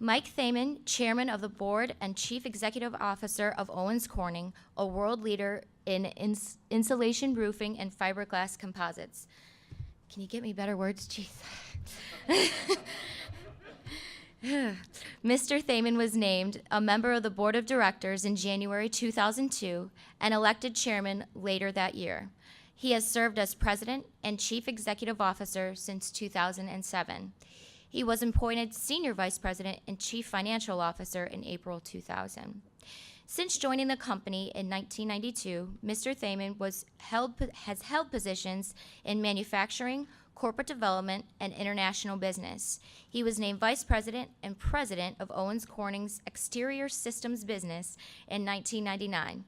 Mike Thaman, Chairman of the Board and Chief Executive Officer of Owens Corning, a world leader in insulation roofing and fiberglass composites. Can you get me better words? Jeez. Mr. Thaman was named a member of the Board of Directors in January 2002 and elected chairman later that year. He has served as President and Chief Executive Officer since 2007. He was appointed Senior Vice President and Chief Financial Officer in April 2000. Since joining the company in 1992, Mr. Thaman has held positions in manufacturing, corporate development, and international business. He was named Vice President and President of Owens Corning's Exterior Systems business in 1999.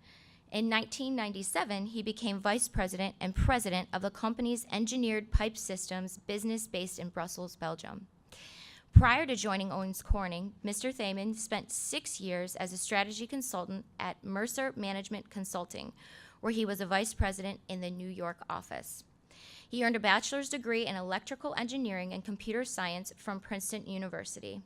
In 1997, he became Vice President and President of the company's Engineered Pipe Systems business based in Brussels, Belgium. Prior to joining Owens Corning, Mr. Thaman spent 6 years as a strategy consultant at Mercer Management Consulting, where he was a vice president in the New York office. He earned a bachelor's degree in electrical engineering and computer science from Princeton University.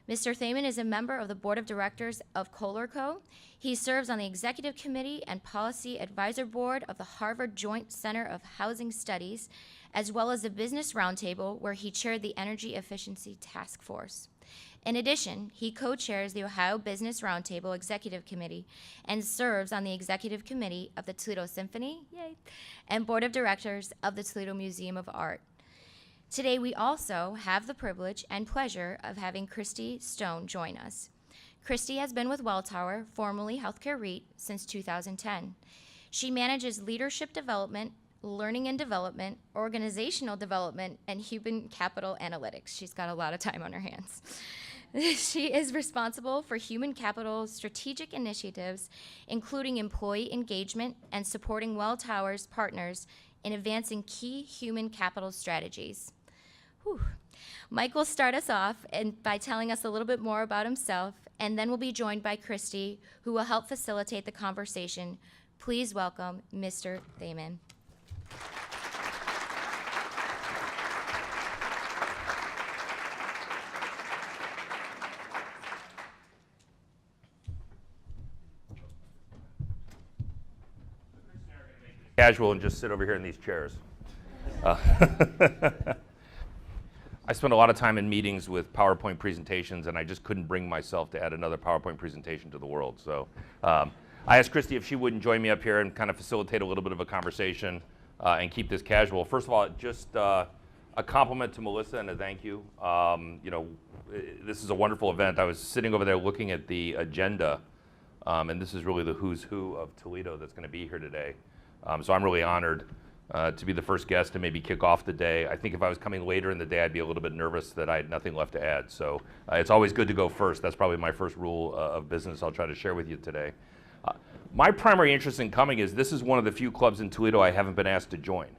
Mr. Thaman is a member of the board of directors of Kohler Co. He serves on the executive committee and policy advisor board of the Harvard Joint Center of Housing Studies, as well as the Business Roundtable, where he chaired the Energy Efficiency Task Force. In addition, he co-chairs the Ohio Business Roundtable Executive Committee and serves on the executive committee of the Toledo Symphony, yay, and board of directors of the Toledo Museum of Art. Today, we also have the privilege and pleasure of having Christy Stone join us. Christy has been with Welltower, formerly Healthcare REIT, since 2010. She manages leadership development, learning and development, organizational development, and human capital analytics. She's got a lot of time on her hands. She is responsible for human capital strategic initiatives, including employee engagement and supporting Welltower's partners in advancing key human capital strategies. Whew. Mike will start us off by telling us a little bit more about himself, and then we'll be joined by Christy, who will help facilitate the conversation. Please welcome Mr. Thaman. Casual and just sit over here in these chairs. I spent a lot of time in meetings with PowerPoint presentations, and I just couldn't bring myself to add another PowerPoint presentation to the world. So I asked Christy if she wouldn't join me up here and kind of facilitate a little bit of a conversation and keep this casual. First of all, just a compliment to Melissa and a thank you. This is a wonderful event. I was sitting over there looking at the agenda, and this is really the who's who of Toledo that's going to be here today. So I'm really honored to be the first guest to maybe kick off the day. I think if I was coming later in the day, I'd be a little bit nervous that I had nothing left to add. So it's always good to go first. That's probably my first rule of business I'll try to share with you today. My primary interest in coming is this is one of the few clubs in Toledo I haven't been asked to join.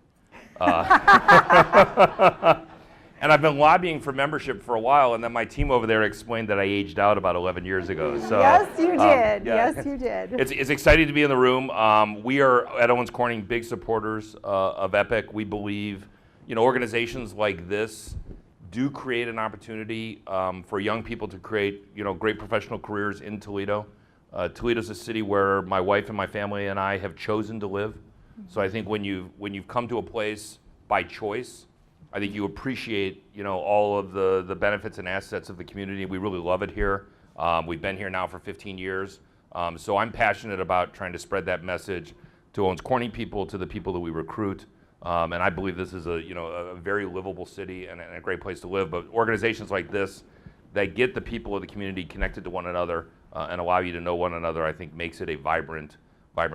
And I've been lobbying for membership for a while, and then my team over there explained that I aged out about 11 years ago. So, yes, you did. Yeah. Yes, you did. It's exciting to be in the room. We are, at Owens Corning, big supporters of EPIC. We believe, organizations like this do create an opportunity for young people to create, great professional careers in Toledo. Toledo's a city where my wife and my family and I have chosen to live. So I think when you've come to a place by choice, I think you appreciate, all of the benefits and assets of the community. We really love it here. We've been here now for 15 years. So I'm passionate about trying to spread that message to Owens Corning people, to the people that we recruit. And I believe this is a very livable city and a great place to live. But organizations like this that get the people of the community connected to one another and allow you to know one another, I think makes it a vibrant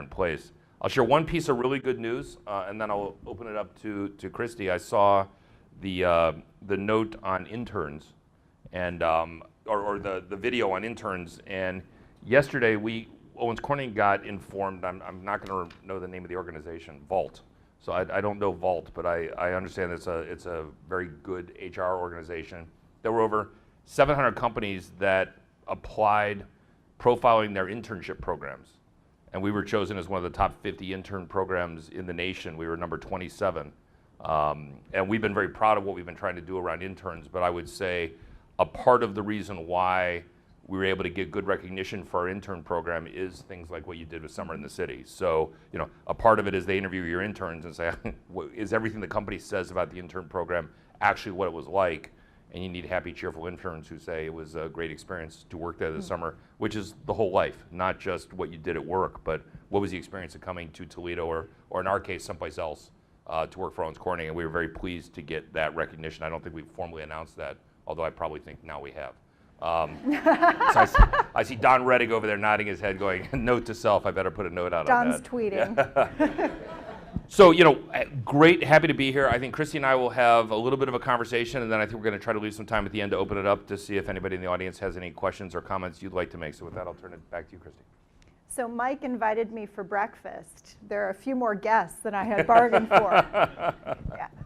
place. I'll share one piece of really good news, and then I'll open it up to Christy. I saw the note on interns, and or the video on interns, and yesterday Owens Corning got informed. I'm not going to know the name of the organization, Vault. So I don't know Vault, but I understand it's a very good HR organization. There were over 700 companies that applied profiling their internship programs, and we were chosen as one of the top 50 intern programs in the nation. We were number 27. And we've been very proud of what we've been trying to do around interns, but I would say a part of the reason why we were able to get good recognition for our intern program is things like what you did with Summer in the City. So, a part of it is they interview your interns and say, is everything the company says about the intern program actually what it was like? And you need happy, cheerful interns who say it was a great experience to work there this summer, which is the whole life, not just what you did at work, but what was the experience of coming to Toledo or in our case, someplace else to work for Owens Corning. And we were very pleased to get that recognition. I don't think we've formally announced that, although I probably think now we have. So I see Don Reddick over there nodding his head going, note to self, I better put a note out on that. Don's tweeting. Yeah. So, great, happy to be here. I think Christy and I will have a little bit of a conversation, and then I think we're going to try to leave some time at the end to open it up to see if anybody in the audience has any questions or comments you'd like to make. So with that, I'll turn it back to you, Christy. So Mike invited me for breakfast. There are a few more guests than I had bargained for.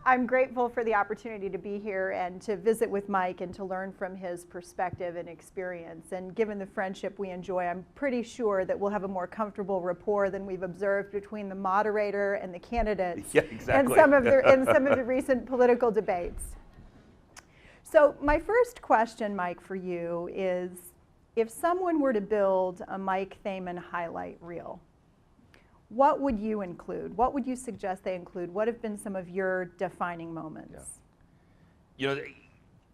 I'm grateful for the opportunity to be here and to visit with Mike and to learn from his perspective and experience. And given the friendship we enjoy, I'm pretty sure that we'll have a more comfortable rapport than we've observed between the moderator and the candidates in some of the recent political debates. So my first question, Mike, for you is, if someone were to build a Mike Thaman highlight reel, what would you include? What would you suggest they include? What have been some of your defining moments? Yeah.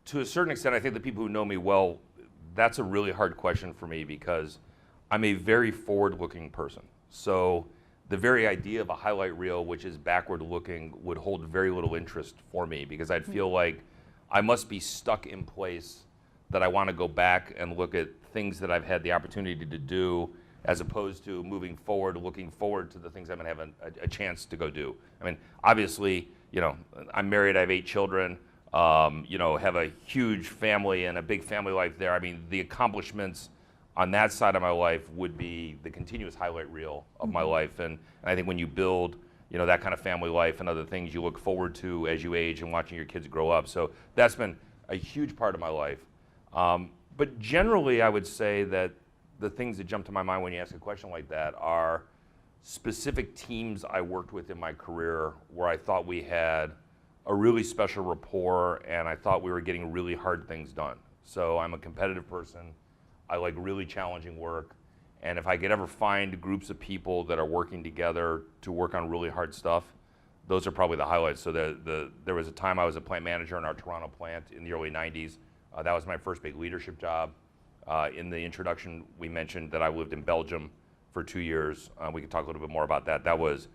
To a certain extent, I think the people who know me well, that's a really hard question for me because I'm a very forward-looking person. So the very idea of a highlight reel, which is backward-looking, would hold very little interest for me because I'd feel like I must be stuck in place that I want to go back and look at things that I've had the opportunity to do as opposed to moving forward, looking forward to the things I'm going to have a chance to go do. I mean, obviously, I'm married, I have 8 children, have a huge family and a big family life there. I mean, the accomplishments on that side of my life would be the continuous highlight reel of my life. And I think when you build, that kind of family life and other things you look forward to as you age and watching your kids grow up. So that's been a huge part of my life. But generally, I would say that the things that jump to my mind when you ask a question like that are specific teams I worked with in my career where I thought we had a really special rapport and I thought we were getting really hard things done. So I'm a competitive person. I like really challenging work. And if I could ever find groups of people that are working together to work on really hard stuff, those are probably the highlights. So there was a time I was a plant manager in our Toronto plant in the early 90s. That was my first big leadership job. In the introduction, we mentioned that I lived in Belgium for 2 years. We could talk a little bit more about that. That was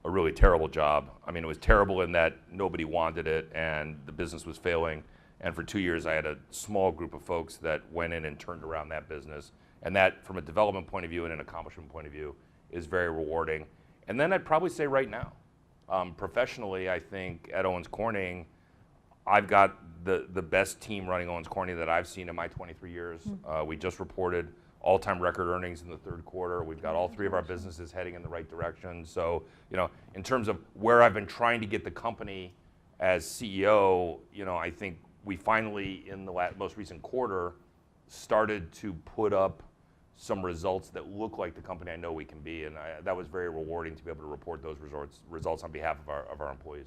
a really terrible job. I mean, it was terrible in that nobody wanted it and the business was failing. And for 2 years, I had a small group of folks that went in and turned around that business. And that, from a development point of view and an accomplishment point of view, is very rewarding. And then I'd probably say right now, professionally, I think at Owens Corning, I've got the best team running Owens Corning that I've seen in my 23 years. We just reported all-time record earnings in the third quarter. We've got all 3 of our businesses heading in the right direction. So, in terms of where I've been trying to get the company as CEO, I think we finally, in the most recent quarter, started to put up some results that look like the company I know we can be. And that was very rewarding to be able to report those results on behalf of our employees.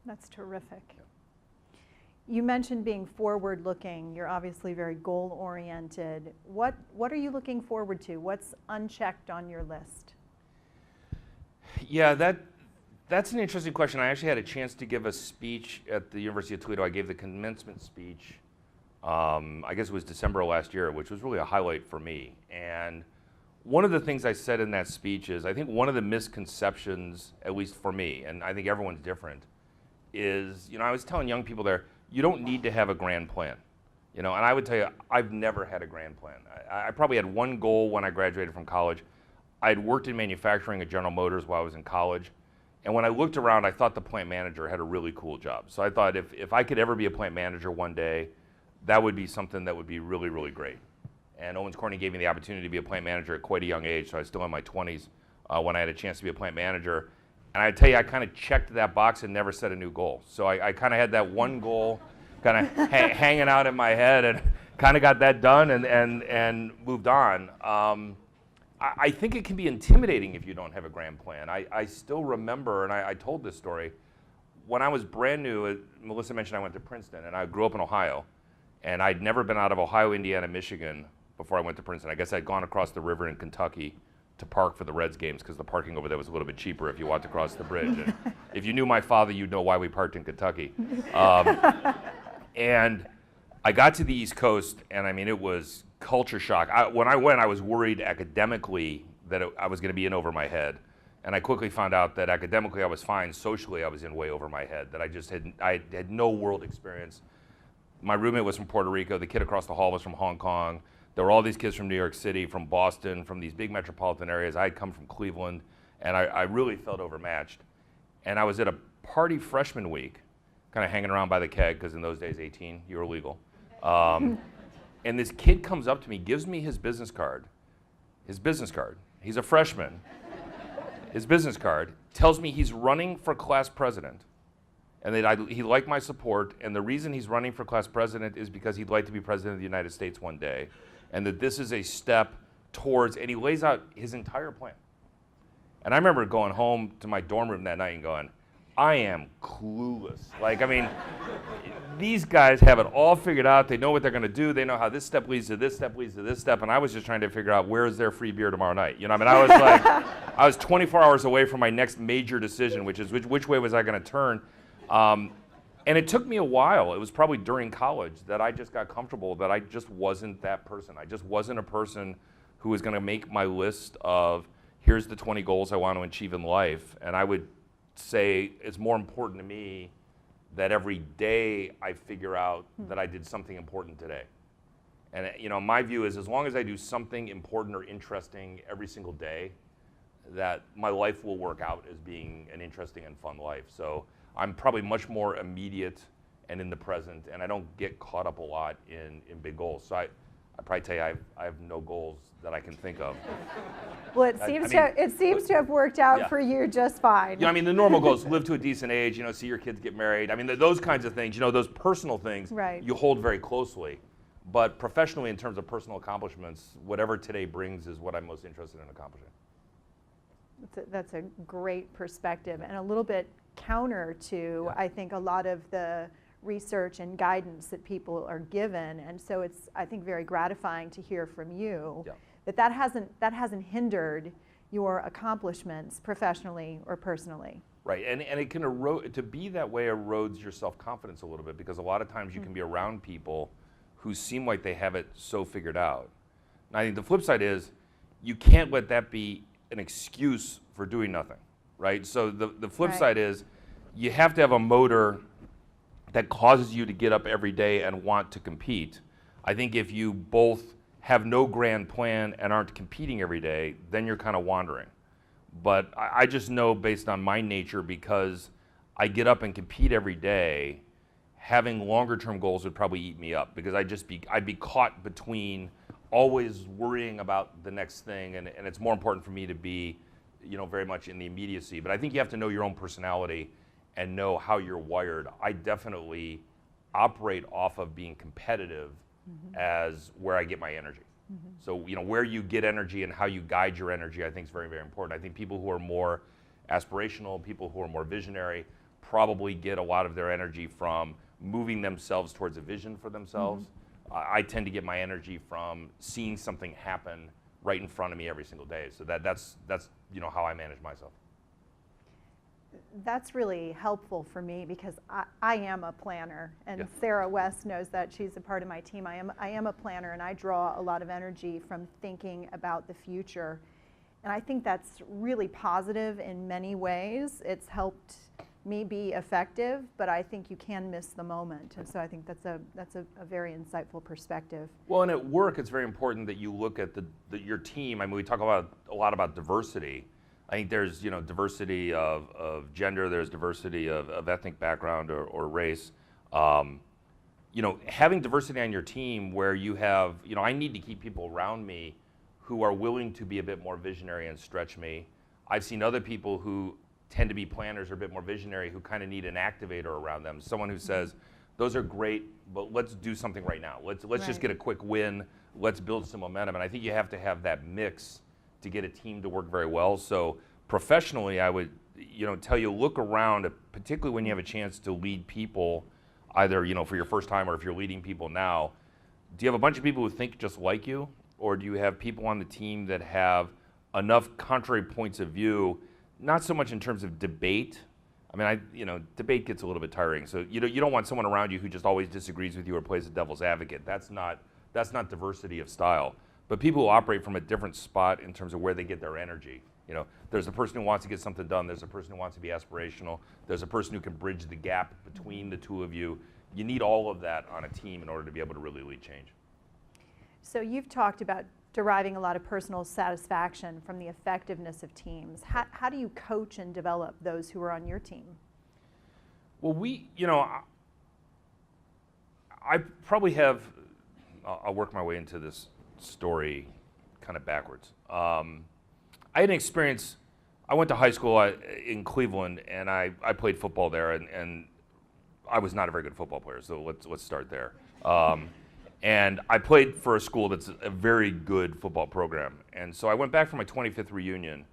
That's terrific. Yeah. You mentioned being forward-looking. You're obviously very goal-oriented. What are you looking forward to? What's unchecked on your list? Yeah, that's an interesting question. I actually had a chance to give a speech at the University of Toledo. I gave the commencement speech, I guess it was December of last year, which was really a highlight for me. And one of the things I said in that speech is, I think one of the misconceptions, at least for me, and I think everyone's different, is, I was telling young people there, you don't need to have a grand plan. And I would tell you, I've never had a grand plan. I probably had one goal when I graduated from college. I'd worked in manufacturing at General Motors while I was in college. And when I looked around, I thought the plant manager had a really cool job. So I thought if I could ever be a plant manager one day, that would be something that would be really, really great. And Owens Corning gave me the opportunity to be a plant manager at quite a young age, so I was still in my 20s when I had a chance to be a plant manager. And I tell you, I kind of checked that box and never set a new goal. So I kind of had that one goal kind of hanging out in my head and kind of got that done and moved on. I think it can be intimidating if you don't have a grand plan. I still remember, and I told this story, when I was brand new, Melissa mentioned I went to Princeton, and I grew up in Ohio. And I'd never been out of Ohio, Indiana, Michigan before I went to Princeton. I guess I'd gone across the river in Kentucky to park for the Reds games because the parking over there was a little bit cheaper if you walked across the bridge. And if you knew my father, you'd know why we parked in Kentucky. And I got to the East Coast, and I mean, it was culture shock. When I went, I was worried academically that I was going to be in over my head. And I quickly found out that academically I was fine. Socially, I was in way over my head, that I had no world experience. My roommate was from Puerto Rico. The kid across the hall was from Hong Kong. There were all these kids from New York City, from Boston, from these big metropolitan areas. I had come from Cleveland, and I really felt overmatched. And I was at a party freshman week, kind of hanging around by the keg, because in those days, 18, you were legal. And this kid comes up to me, gives me his business card. His business card. He's a freshman. His business card tells me he's running for class president, and that he liked my support, and the reason he's running for class president is because he'd like to be president of the United States one day, and that this is a step towards, and he lays out his entire plan. And I remember going home to my dorm room that night and going, I am clueless. Like, I mean, these guys have it all figured out. They know what they're going to do. They know how this step leads to this step leads to this step. And I was just trying to figure out, where is their free beer tomorrow night? You know, I mean, I was like, I was 24 hours away from my next major decision, which is which way was I going to turn? And it took me a while. It was probably during college that I just got comfortable that I just wasn't that person. I just wasn't a person who was going to make my list of, here's the 20 goals I want to achieve in life. And I would say it's more important to me that every day I figure out that I did something important today. And you know, my view is, as long as I do something important or interesting every single day, that my life will work out as being an interesting and fun life. So I'm probably much more immediate and in the present, and I don't get caught up a lot in big goals. So I probably tell you I have no goals that I can think of. Well, it seems to have worked out for you just fine. You know, I mean, the normal goals: live to a decent age, you know, see your kids get married. I mean, those kinds of things, you know, those personal things, you hold very closely. But professionally, in terms of personal accomplishments, whatever today brings is what I'm most interested in accomplishing. That's a great perspective, and a little bit counter to, I think, a lot of the research and guidance that people are given. And so it's, I think, very gratifying to hear from you that hasn't hindered your accomplishments professionally or personally. Right, and it can erode, to be that way erodes your self-confidence a little bit, because a lot of times you can be around people who seem like they have it so figured out. And I think the flip side is, you can't let that be an excuse for doing nothing, right? So the flip side is, you have to have a motor that causes you to get up every day and want to compete. I think if you both have no grand plan and aren't competing every day, then you're kind of wandering. But I just know, based on my nature, because I get up and compete every day, having longer term goals would probably eat me up, because I'd be caught between always worrying about the next thing, and it's more important for me to be, you know, very much in the immediacy. But I think you have to know your own personality and know how you're wired. I definitely operate off of being competitive as where I get my energy. So, you know, where you get energy and how you guide your energy, I think is very, very important. I think people who are more aspirational, people who are more visionary, probably get a lot of their energy from moving themselves towards a vision for themselves. I tend to get my energy from seeing something happen right in front of me every single day. So that's you know, how I manage myself. That's really helpful for me, because I am a planner, and Sarah West knows that. She's a part of my team. I am a planner, and I draw a lot of energy from thinking about the future. And I think that's really positive in many ways. It's helped me be effective, but I think you can miss the moment. And so I think that's a very insightful perspective. Well, and at work, it's very important that you look at your team. I mean, we talk a lot about diversity. I think there's, you know, diversity of gender, there's diversity of ethnic background or race. You know, having diversity on your team where you have, you know, I need to keep people around me who are willing to be a bit more visionary and stretch me. I've seen other people who tend to be planners or a bit more visionary who kind of need an activator around them, someone who says, those are great, but let's do something right now. Let's just get a quick win. Let's build some momentum. And I think you have to have that mix to get a team to work very well. So professionally, I would, you know, tell you, look around, particularly when you have a chance to lead people. either, for your first time or if you're leading people now, do you have a bunch of people who think just like you, or do you have people on the team that have enough contrary points of view, not so much in terms of debate? I mean, debate gets a little bit tiring. So you don't want someone around you who just always disagrees with you or plays the devil's advocate. That's not diversity of style. But people who operate from a different spot in terms of where they get their energy. There's a person who wants to get something done. There's a person who wants to be aspirational. There's a person who can bridge the gap between the two of you. You need all of that on a team in order to be able to really lead change. So you've talked about deriving a lot of personal satisfaction from the effectiveness of teams. How do you coach and develop those who are on your team? Well, I probably have, I'll work my way into this story kind of backwards. I had an experience, I went to high school in Cleveland, and I played football there, and I was not a very good football player, so let's start there. And I played for a school that's a very good football program. And so I went back for my 25th reunion,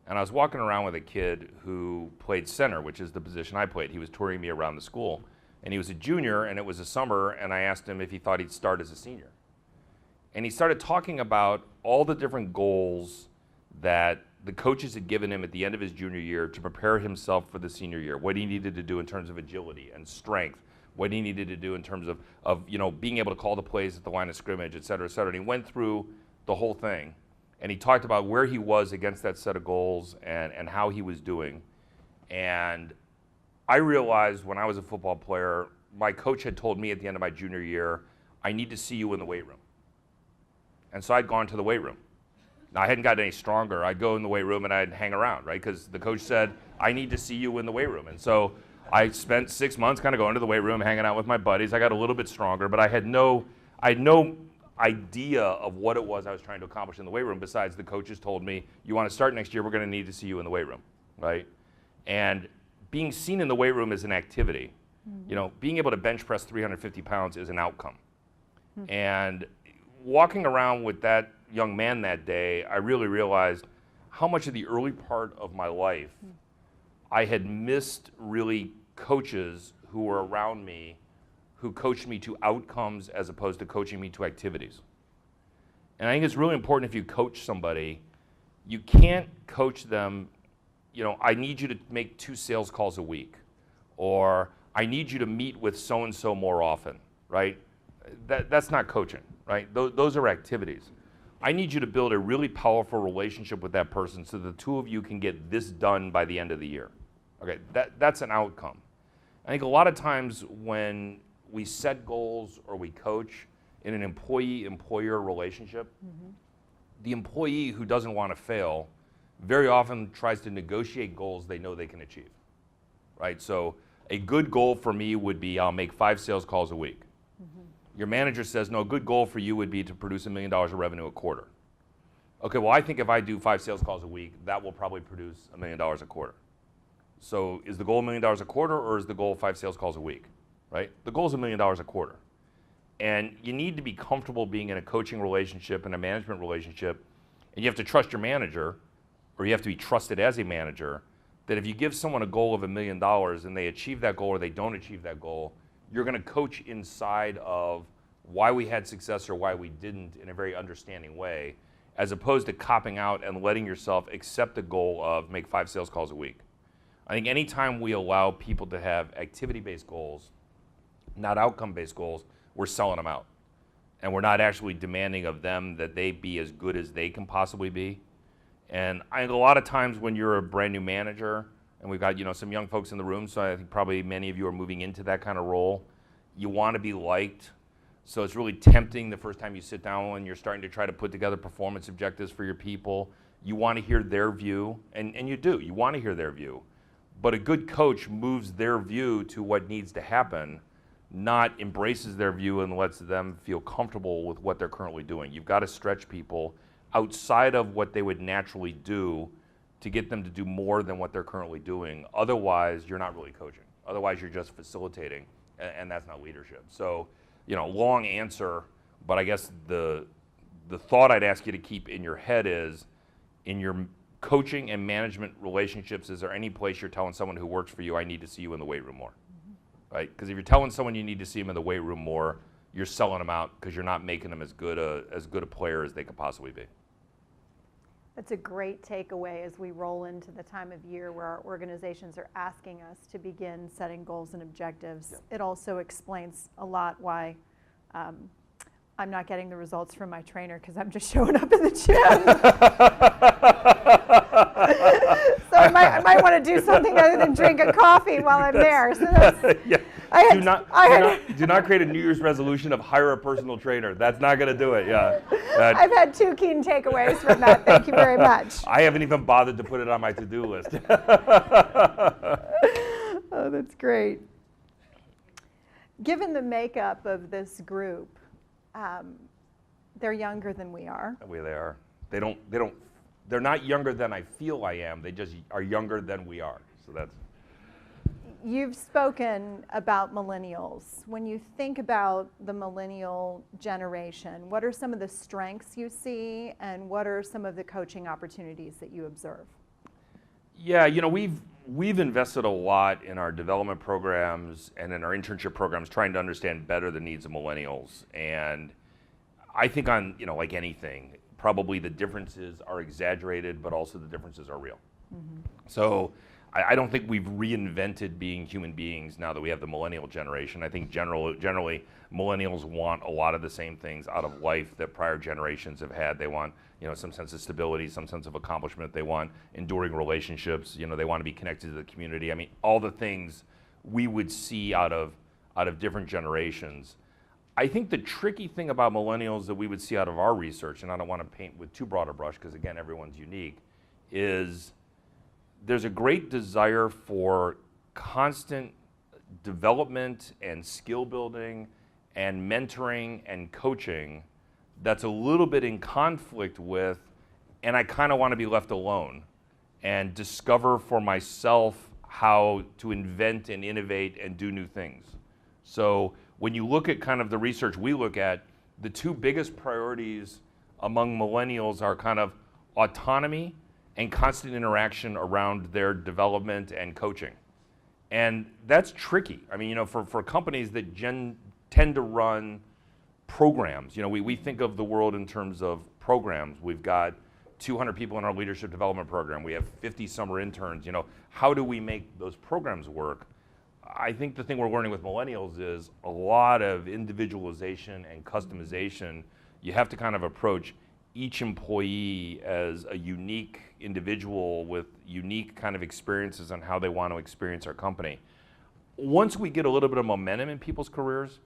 and I was walking around with a kid who played center, which is the position I played. He was touring me around the school, and he was a junior, and it was a summer, and I asked him if he thought he'd start as a senior. And he started talking about all the different goals that the coaches had given him at the end of his junior year to prepare himself for the senior year, what he needed to do in terms of agility and strength, what he needed to do in terms of being able to call the plays at the line of scrimmage, et cetera, et cetera. And he went through the whole thing, and he talked about where he was against that set of goals and how he was doing. And I realized when I was a football player, my coach had told me at the end of my junior year, I need to see you in the weight room. And so I'd gone to the weight room. Now, I hadn't gotten any stronger. I'd go in the weight room and I'd hang around, right? Because the coach said, I need to see you in the weight room. And so I spent 6 months kind of going to the weight room, hanging out with my buddies. I got a little bit stronger, but I had no idea of what it was I was trying to accomplish in the weight room, besides the coaches told me, you want to start next year, we're going to need to see you in the weight room, right? And being seen in the weight room is an activity. Mm-hmm. Being able to bench press 350 pounds is an outcome. Mm-hmm. And walking around with that young man that day, I really realized how much of the early part of my life I had missed really coaches who were around me who coached me to outcomes as opposed to coaching me to activities. And I think it's really important if you coach somebody, you can't coach them, I need you to make 2 sales calls a week, or I need you to meet with so-and-so more often, right? That's not coaching, right? Those are activities. I need you to build a really powerful relationship with that person so the two of you can get this done by the end of the year. Okay, that's an outcome. I think a lot of times when we set goals or we coach in an employee-employer relationship, mm-hmm. the employee who doesn't want to fail very often tries to negotiate goals they know they can achieve, right? So a good goal for me would be I'll make 5 sales calls a week. Your manager says, no, a good goal for you would be to produce $1 million of revenue a quarter. Okay, well, I think if I do 5 sales calls a week, that will probably produce $1 million a quarter. So is the goal $1 million a quarter, or is the goal 5 sales calls a week, right? The goal is $1 million a quarter. And you need to be comfortable being in a coaching relationship and a management relationship, and you have to trust your manager, or you have to be trusted as a manager, that if you give someone a goal of $1 million and they achieve that goal or they don't achieve that goal, you're going to coach inside of why we had success or why we didn't in a very understanding way, as opposed to copping out and letting yourself accept the goal of make 5 sales calls a week. I think anytime we allow people to have activity-based goals, not outcome-based goals, we're selling them out. And we're not actually demanding of them that they be as good as they can possibly be. And I think a lot of times when you're a brand new manager, and we've got some young folks in the room, so I think probably many of you are moving into that kind of role. You want to be liked, so it's really tempting the first time you sit down when you're starting to try to put together performance objectives for your people. You want to hear their view, and you do. You want to hear their view. But a good coach moves their view to what needs to happen, not embraces their view and lets them feel comfortable with what they're currently doing. You've got to stretch people outside of what they would naturally do to get them to do more than what they're currently doing. Otherwise, you're not really coaching. Otherwise, you're just facilitating, and that's not leadership. So, long answer, but I guess the thought I'd ask you to keep in your head is, in your coaching and management relationships, is there any place you're telling someone who works for you, I need to see you in the weight room more? Mm-hmm. right? Because if you're telling someone you need to see them in the weight room more, you're selling them out because you're not making them as good a player as they could possibly be. That's a great takeaway as we roll into the time of year where our organizations are asking us to begin setting goals and objectives. Yeah. It also explains a lot why I'm not getting the results from my trainer because I'm just showing up in the gym. So I might want to do something other than drink a coffee while I'm there. So that's, yeah. Do not create a New Year's resolution of hire a personal trainer. That's not going to do it. Yeah. I've had 2 keen takeaways from that. Thank you very much. I haven't even bothered to put it on my to-do list. Oh, that's great. Given the makeup of this group, they're younger than we are. The way they are. They're not younger than I feel I am. They just are younger than we are. So that's. You've spoken about millennials. When you think about the millennial generation, what are some of the strengths you see and what are some of the coaching opportunities that you observe? Yeah, we've invested a lot in our development programs and in our internship programs trying to understand better the needs of millennials. And I think like anything, probably the differences are exaggerated, but also the differences are real. Mm-hmm. So I don't think we've reinvented being human beings now that we have the millennial generation. I think generally millennials want a lot of the same things out of life that prior generations have had. They want some sense of stability, some sense of accomplishment. They want enduring relationships. They want to be connected to the community. I mean, all the things we would see out of different generations. I think the tricky thing about millennials that we would see out of our research, and I don't want to paint with too broad a brush because again, everyone's unique, is there's a great desire for constant development and skill building and mentoring and coaching that's a little bit in conflict with, and I kind of want to be left alone and discover for myself how to invent and innovate and do new things. So when you look at kind of the research we look at, the 2 biggest priorities among millennials are kind of autonomy and constant interaction around their development and coaching. And that's tricky. I mean, for companies that tend to run programs, we think of the world in terms of programs. We've got 200 people in our leadership development program. We have 50 summer interns. How do we make those programs work? I think the thing we're learning with millennials is a lot of individualization and customization. You have to kind of approach each employee as a unique individual with unique kind of experiences on how they want to experience our company. Once we get a little bit of momentum in people's careers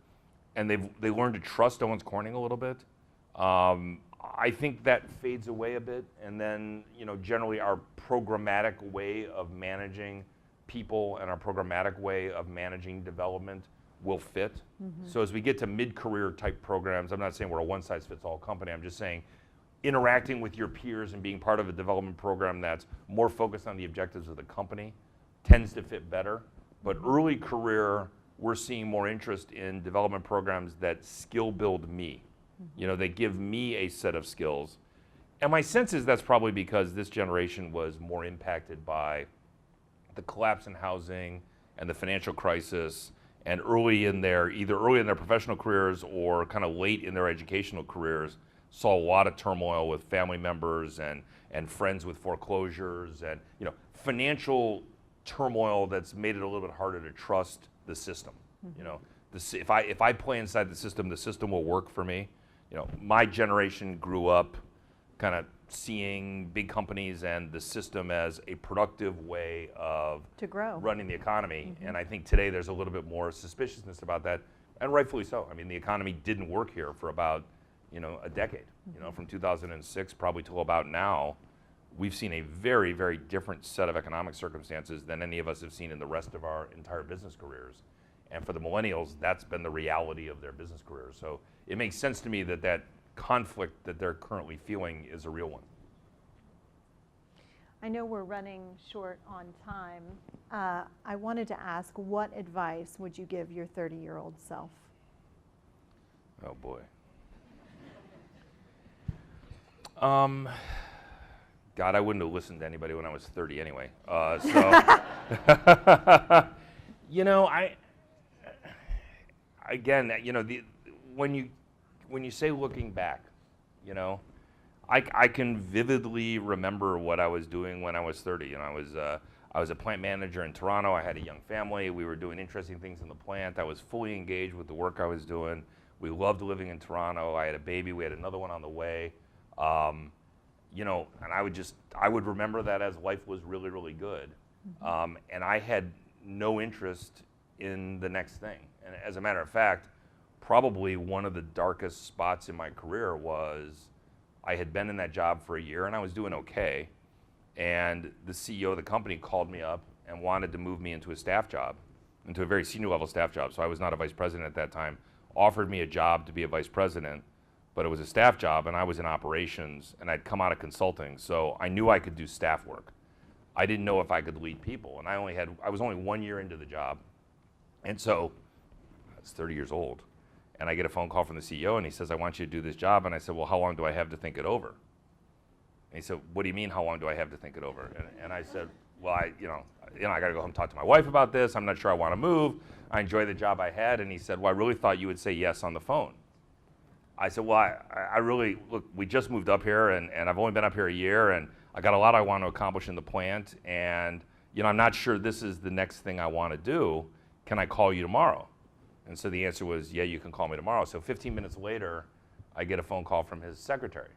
and they learn to trust Owens Corning a little bit, I think that fades away a bit. And then, generally our programmatic way of managing people and our programmatic way of managing development will fit. Mm-hmm. So as we get to mid-career type programs, I'm not saying we're a one-size-fits-all company, I'm just saying interacting with your peers and being part of a development program that's more focused on the objectives of the company tends to fit better. But early career, we're seeing more interest in development programs that skill build me. Mm-hmm. They give me a set of skills. And my sense is that's probably because this generation was more impacted by the collapse in housing and the financial crisis, and either early in their professional careers or kind of late in their educational careers, saw a lot of turmoil with family members and friends with foreclosures and financial turmoil that's made it a little bit harder to trust the system. Mm-hmm. If I play inside the system will work for me. My generation grew up kind of seeing big companies and the system as a productive way of to grow, running the economy. Mm-hmm. And I think today there's a little bit more suspiciousness about that, and rightfully so. I mean, the economy didn't work here for about a decade. Mm-hmm. From 2006 probably till about now, we've seen a very, very different set of economic circumstances than any of us have seen in the rest of our entire business careers. And for the millennials, that's been the reality of their business careers. So it makes sense to me that conflict that they're currently feeling is a real one. I know we're running short on time. I wanted to ask, what advice would you give your 30-year-old self? Oh boy. God, I wouldn't have listened to anybody when I was 30 anyway. again, when you say looking back, I can vividly remember what I was doing when I was 30. I was a plant manager in Toronto. I had a young family. We were doing interesting things in the plant. I was fully engaged with the work I was doing. We loved living in Toronto. I had a baby. We had another one on the way. And I would remember that as life was really, really good. And I had no interest in the next thing. And as a matter of fact, probably one of the darkest spots in my career was I had been in that job for a year and I was doing okay. And the CEO of the company called me up and wanted to move me into a staff job, into a very senior level staff job. So I was not a vice president at that time, offered me a job to be a vice president, but it was a staff job and I was in operations and I'd come out of consulting. So I knew I could do staff work. I didn't know if I could lead people. And I was only 1 year into the job. And so I was 30 years old. And I get a phone call from the CEO and he says, I want you to do this job. And I said, well, how long do I have to think it over? And he said, what do you mean, how long do I have to think it over? And I said, well, I got to go home and talk to my wife about this. I'm not sure I want to move. I enjoy the job I had. And he said, well, I really thought you would say yes on the phone. I said, well, I really, look, we just moved up here and I've only been up here a year and I got a lot I want to accomplish in the plant. And, I'm not sure this is the next thing I want to do. Can I call you tomorrow? And so the answer was, yeah, you can call me tomorrow. So 15 minutes later, I get a phone call from his secretary.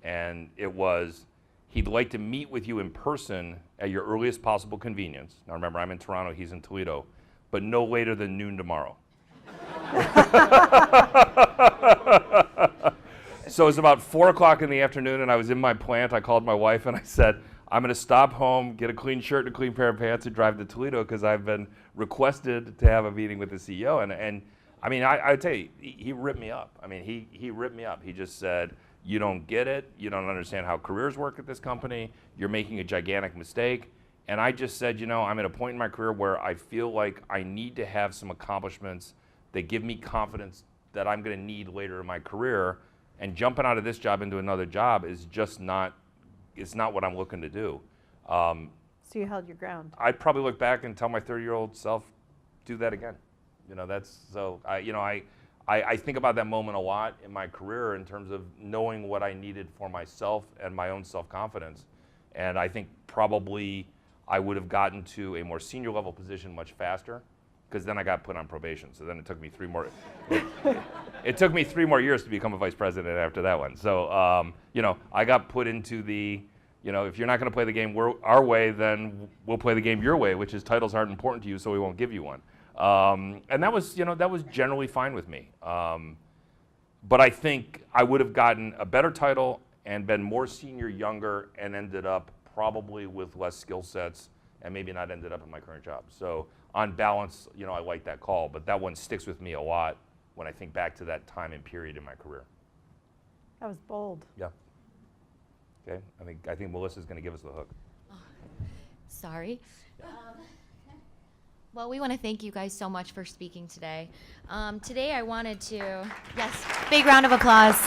And it was, he'd like to meet with you in person at your earliest possible convenience. Now remember, I'm in Toronto, he's in Toledo, but no later than noon tomorrow. So it was about 4 o'clock in the afternoon and I was in my plant. I called my wife and I said, I'm going to stop home, get a clean shirt and a clean pair of pants and drive to Toledo because I've been requested to have a meeting with the CEO. And I mean, I would tell you, he ripped me up. I mean, he ripped me up. He just said, you don't get it. You don't understand how careers work at this company. You're making a gigantic mistake. And I just said, I'm at a point in my career where I feel like I need to have some accomplishments that give me confidence that I'm going to need later in my career. And jumping out of this job into another job is just not, it's not what I'm looking to do. So you held your ground. I'd probably look back and tell my 30-year-old self, do that again. I think about that moment a lot in my career in terms of knowing what I needed for myself and my own self-confidence. And I think probably I would have gotten to a more senior level position much faster because then I got put on probation. So then it took me it took me 3 more years to become a vice president after that one. So, I got put into the, if you're not going to play the game our way, then we'll play the game your way, which is titles aren't important to you, so we won't give you one. And that was generally fine with me. But I think I would have gotten a better title and been more senior younger and ended up probably with less skill sets and maybe not ended up in my current job. So on balance, I like that call, but that one sticks with me a lot when I think back to that time and period in my career. That was bold. Yeah. Okay, I think Melissa's going to give us the hook. Oh, sorry. Well, we want to thank you guys so much for speaking today. Today I wanted to, yes, big round of applause.